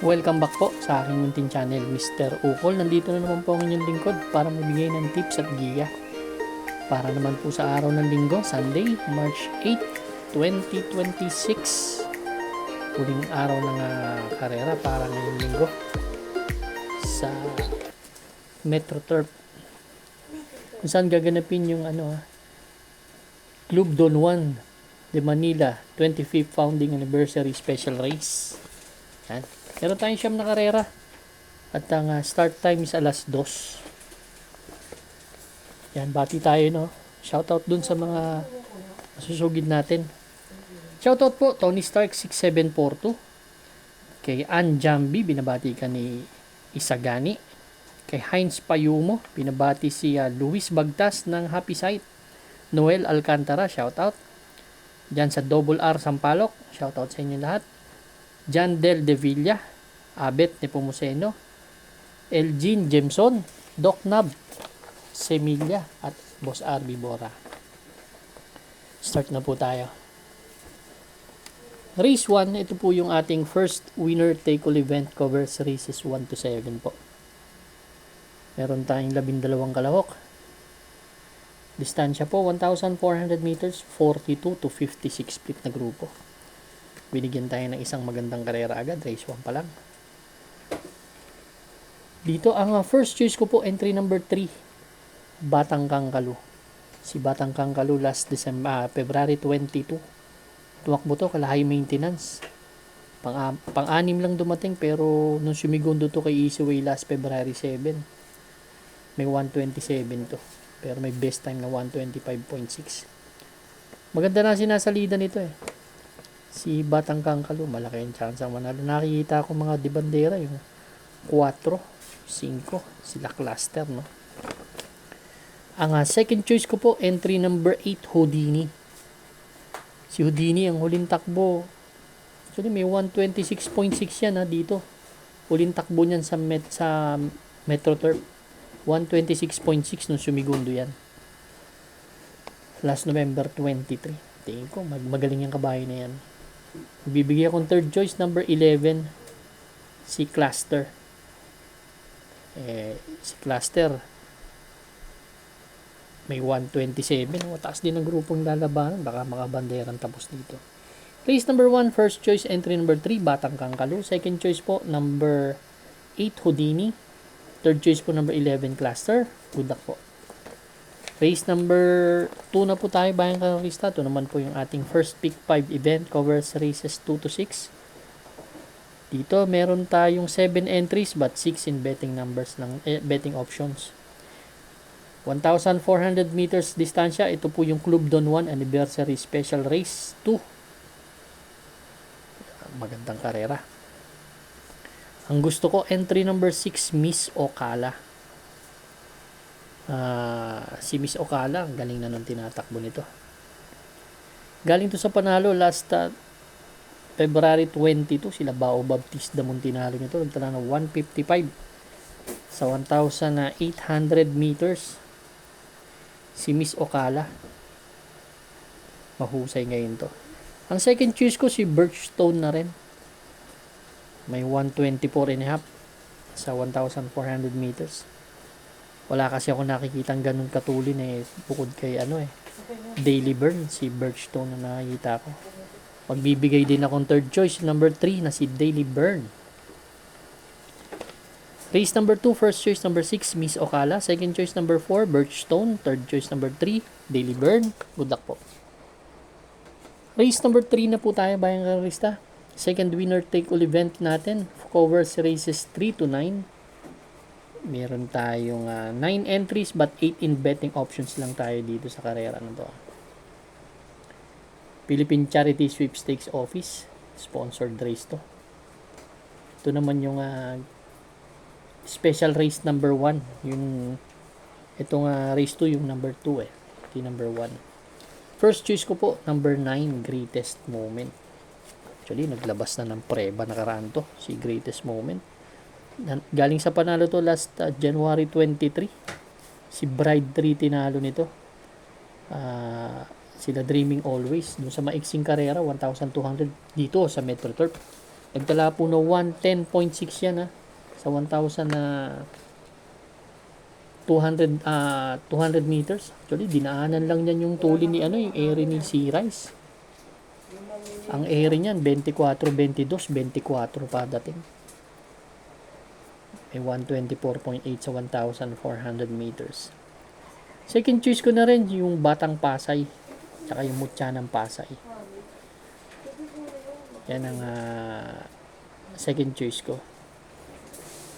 Welcome back po sa aking munting channel, Mr. Ukol. Nandito na naman po ang inyong lingkod para magbigay ng tips at giya. Para naman po sa araw ng linggo, Sunday, March 8, 2026. Huling araw ng karera para ngayong linggo sa Metro Turf. Kung saan gaganapin yung Club Don Juan de Manila 25th Founding Anniversary Special Race. Yan. Meron tayong siyam na karera. At ang start time is alas 2. Yan, bati tayo, no? Shoutout dun sa mga masusugid natin. Shoutout po, Tony Stark 6742. Kay Ann Jambi, binabati ka ni Isagani. Kay Heinz Payumo, binabati si Luis Bagtas ng Happy Sight. Noel Alcantara, shoutout. Diyan sa Double R Sampaloc, shoutout sa inyo lahat. John Del De Villa, Abet Nepomuceno, Elgin Jemson, Doc Nab, Semilla, at Boss RB Bora. Start na po tayo. Race 1, ito po yung ating first winner take all event, covers races 1 to 7 po. Meron tayong 12 kalahok. Distansya po 1,400 meters, 42 to 56 split na grupo. Binigyan tayo ng isang magandang karera agad, race 1 pa lang. Dito ang first choice ko po, entry number 3, Batang Kangkalu. Si Batang Kangkalu last February 22. Tumakbo to, kalahay maintenance. Pang-anim lang dumating, pero nung sumigundo to kay Easyway last February 7, may 127 to. Pero may best time na 125.6. Maganda na sinasalida nito eh. Si Batang Kangkalu, malaki yung chance ang manalo. Nakikita ko mga dibandera, yung 4, 5, sila cluster, no? Ang second choice ko po, entry number 8, Houdini. Si Houdini, ang huling takbo, actually may 126.6 yan dito. Huling takbo niyan sa Metro Turf. 126.6 nung sumigundo yan. Last November 23. Tingin ko, magaling yung kabahay na yan. Bibigyan akong third choice, number 11, si Cluster. Si Cluster, may 127. Mataas din ang grupong lalabanan. Baka makabanderang tapos dito. Race number 1, first choice, entry number 3, Batang Kangkalu. Second choice po, number 8, Houdini. Third choice po, number 11, Cluster. Good luck po. Race number 2 na po tayo, Bayang Karista. Ito naman po yung ating first pick 5 event, covers races 2 to 6. Dito meron tayong 7 entries but 6 in betting numbers ng betting options. 1,400 meters distansya. Ito po yung Club Don Juan Anniversary Special Race 2. Magandang karera. Ang gusto ko, entry number 6, Miss Ocala. Si Miss Ocala, galing na nung tinatakbo nito. Galing to sa panalo last February 22, sila Bao Baptista Montinalo nito. Nagtala ng 155 sa 1,800 meters. Si Miss Ocala, mahusay ngayon to. Ang second choice ko, si Birchstone na rin. May 124 and a half sa 1,400 meters. Wala kasi ako nakikitang ganun katulin bukod kay Daily Burn, si Birchstone na nakikita ko. Magbibigay din akong third choice, number 3, na si Daily Burn. Race number 2, first choice number 6, Miss Ocala. Second choice number 4, Birchstone. Third choice number 3, Daily Burn. Good luck po. Race number 3 na po tayo, Bayang Karista. Second winner take all event natin, covers races 3 to 9. Meron tayong 9 entries but 8 in betting options lang tayo dito sa karera na to. Philippine Charity Sweepstakes Office, sponsored race to. Ito naman yung special race number 1. Itong race 2 yung number 2 Ito number 1. First choice ko po, number 9, Greatest Moment. Actually, naglabas na ng preba nakaraan to, si Greatest Moment. Galing sa panalo to last January 23. Si Bride 3 tinalo nito. Sila Dreaming Always. Doon sa maiksing karera, 1,200 dito sa Metro Turf. Nagtala po ng 110.6 yan sa 200 meters. Actually, dinaanan lang niyan yung tuli ni yung area ni Sea Rise. Ang area niyan 24, 22, 24 pa dating. May 124.8 sa 1,400 meters. Second choice ko na rin yung Batang Pasay tsaka yung Mutya ng Pasay. Yan ang second choice ko.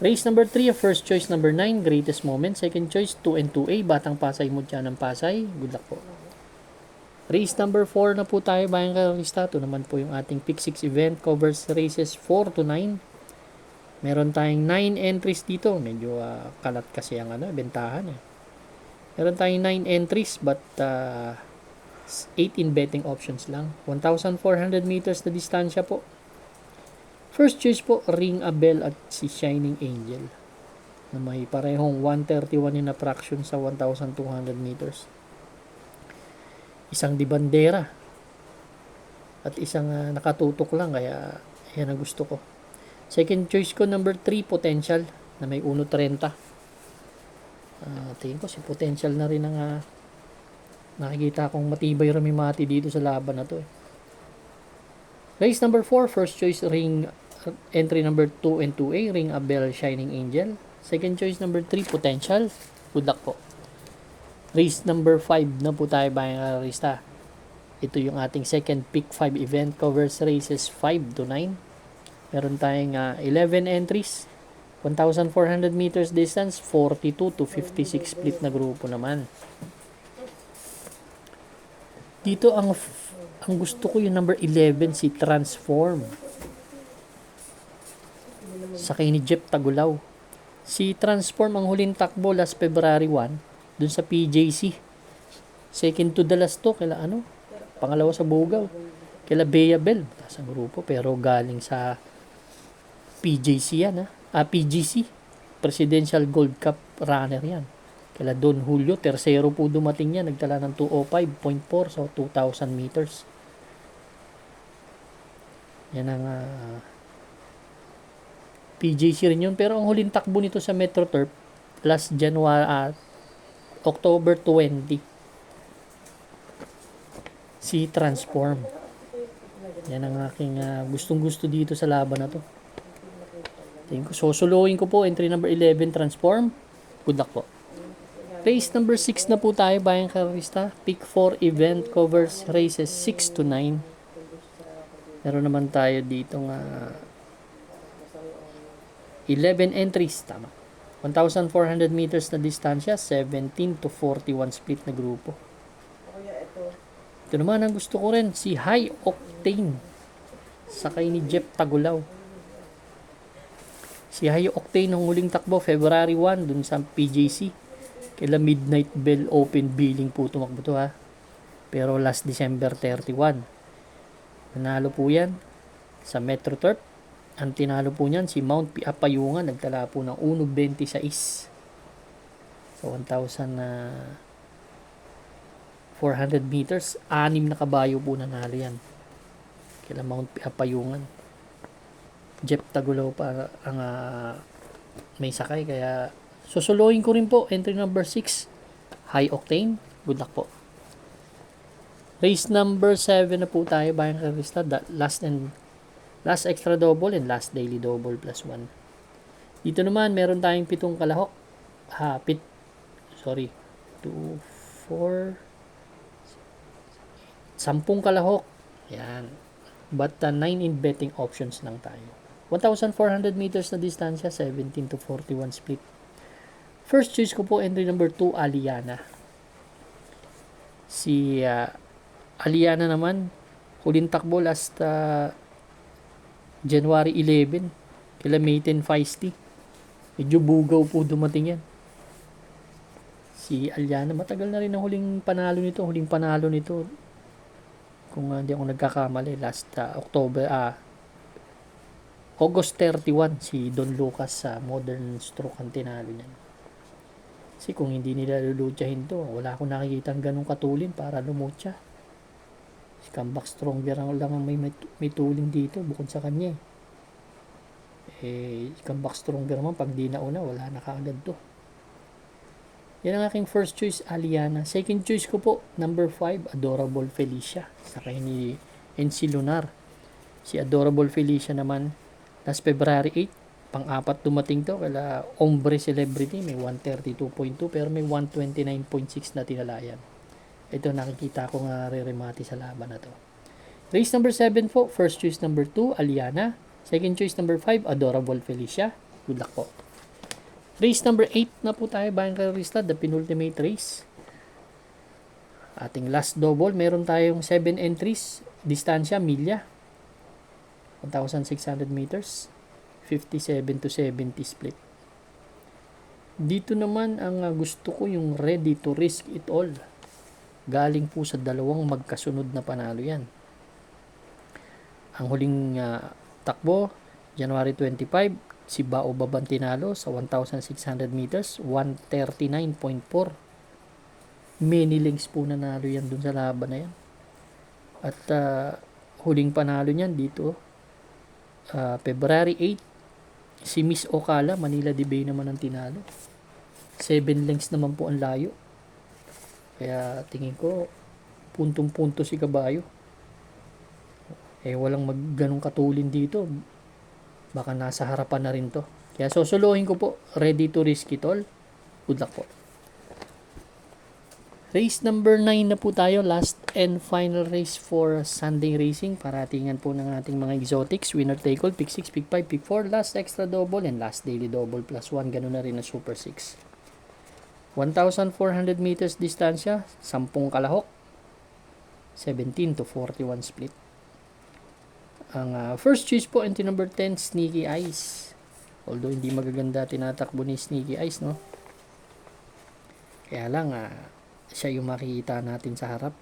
Race number 3, first choice number 9, Greatest Moment. Second choice, 2 and 2A, Batang Pasay, Mutya ng Pasay. Good luck po. Race number 4 na po tayo, bayang karista. Ito naman po yung ating Pick 6 event. Covers races 4 to 9. Meron tayong 9 entries dito. Medyo kalat kasi ang bentahan eh. Meron tayong 9 entries but 18 betting options lang. 1,400 meters na distansya po. First choice po, Ring a Bell at si Shining Angel na may parehong 131 in a fraction sa 1,200 meters. Isang di bandera at isang nakatutok lang, kaya yan ang gusto ko. Second choice ko, number 3, Potential na may 1.30. Tingin ko si Potential na rin ang nakikita kong matibay ramimati dito sa laban na to eh. Race number 4, first choice, entry number 2 and 2A, Ring a Bell, Shining Angel. Second choice number 3, Potential. Good luck po. Race number 5 na po tayo, bayang karista. Ito yung ating second Pick 5 event. Covers races 5 to 9. Meron tayong 11 entries. 1,400 meters distance, 42 to 56 split na grupo naman. Dito ang gusto ko yung number 11, si Transform. Sakay ni Jeff Tagulaw. Si Transform ang huling takbo last February 1 dun sa PJC. Second to the last to kila pangalawa sa Bugaw. Kila Bea Bell, taas ang grupo pero galing sa PJC yan PGC, Presidential Gold Cup runner yan. Kila Don Julio, tersero po dumating yan, nagtala ng 205.4 sa 2,000 meters. Yan ang PJC rin yun. Pero ang huling takbo nito sa Metro Turf, last October 20. Si Transform. Yan ang aking gustong-gusto dito sa laban na to. Sosoloin ko po, entry number 11, Transform. Good luck po. Race number 6 na po tayo, bayang karista. Pick 4 event, covers races 6 to 9. Meron naman tayo dito 11 entries, tama. 1,400 meters na distansya, 17 to 41 split na grupo. Ito naman ang gusto ko rin, si High Octane. Sakay ni Jeff Tagulaw. Si High Octane ng huling takbo, February 1, dun sa PJC. Kila Midnight Bell Open Billing po tumakbo to Pero last December 31. Nanalo po yan sa Metro Turf. Ang tinalo po niyan si Mount Piapayungan, nagtala po ng 1.26 sa 1,400 meters. 6 na kabayo po nanalo yan kila Mount Piapayungan. Jeff Tagulaw pa ang may sakay, kaya susuluhin ko rin po, entry number 6, High Octane. Good luck po. Race number 7 na po tayo, bayang karista. Last extra double and last daily double plus 1. Dito naman meron tayong 7 kalahok. 2, 4, 10 kalahok. Yan. But 9 in betting options lang tayo. 1,400 meters na distansya, 17 to 41 split. First choice ko po, entry number 2, Aliana. Si Aliana naman, huling takbo last January 11, kila Mayten Feisty. Medyo bugaw po dumating yan. Si Aliana, matagal na rin ang huling panalo nito. Kung hindi ako nagkakamali, last August 31, si Don Lucas sa Modern Stroke ang tinalo niyan. Kasi kung hindi nila lulutyahin to, wala akong nakikita ganun katulin para lumutya. Si Comeback Stronger lang ang may tuling dito bukod sa kanya. Comeback stronger naman pag di nauna, wala na kaagad to. Yan ang aking first choice, Aliana. Second choice ko po, number 5, Adorable Felicia. Sakay ni NC Lunar. Si Adorable Felicia naman, last February 8, pang-apat dumating to, kala Ombre Celebrity, may 132.2, pero may 129.6 na tinalayan. Ito nakikita ko nga re-remati sa laban na to. Race number 7 po, first choice number 2, Aliana. Second choice number 5, Adorable Felicia. Good luck po. Race number 8 na po tayo, Bayan Karista, the penultimate race. Ating last double, meron tayong 7 entries, distansya, milya. 1,600 meters, 57 to 70 split. Dito naman, ang gusto ko yung ready to risk it all. Galing po sa dalawang magkasunod na panalo yan. Ang huling takbo, January 25, si Bao Baban tinalo sa 1,600 meters, 139.4. Many links po nanalo yan dun sa laban na yan. At huling panalo niyan dito, February 8, si Miss Ocala, Manila de Bay naman ang tinalo. 7 links naman po ang layo. Kaya tingin ko, puntong-punto si Kabayo. Walang ganong katulin dito. Baka nasa harapan na rin to. Kaya susuluhin ko po, ready to risk it all. Good luck po. Race number 9 na po tayo, last and final race for Sunday racing. Paratingan po ng ating mga exotics, winner take all, pick 6, pick 5, pick 4, last extra double, and last daily double plus 1. Ganun na rin na super 6. 1,400 meters distansya, 10 kalahok, 17 to 41 split. Ang first choice po, entry number 10, Sneaky Eyes. Although hindi magaganda tinatakbo ni Sneaky Eyes, no? Kaya lang, siya yung makikita natin sa harap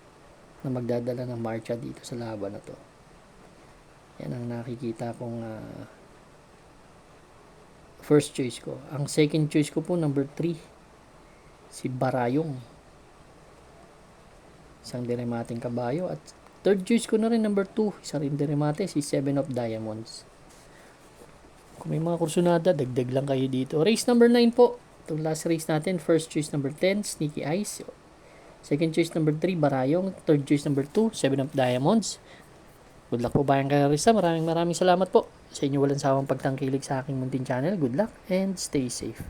na magdadala ng marcha dito sa laban na to. Yan ang nakikita kong first choice ko. Ang second choice ko po, number 3, si Barayong. Isang diremating kabayo. At third choice ko na rin, number 2, isa rin diremate, si 7 of Diamonds. Kung may mga kursunada, dagdag lang kayo dito. Race number 9 po. Itong last race natin, first choice number 10, Sneaky Eyes. Second choice number 3, Barayong. Third choice number 2, 7 of Diamonds. Good luck po, Bayan Karista. Maraming salamat po sa inyo walang sawang pagtangkilik sa aking munting channel. Good luck and stay safe.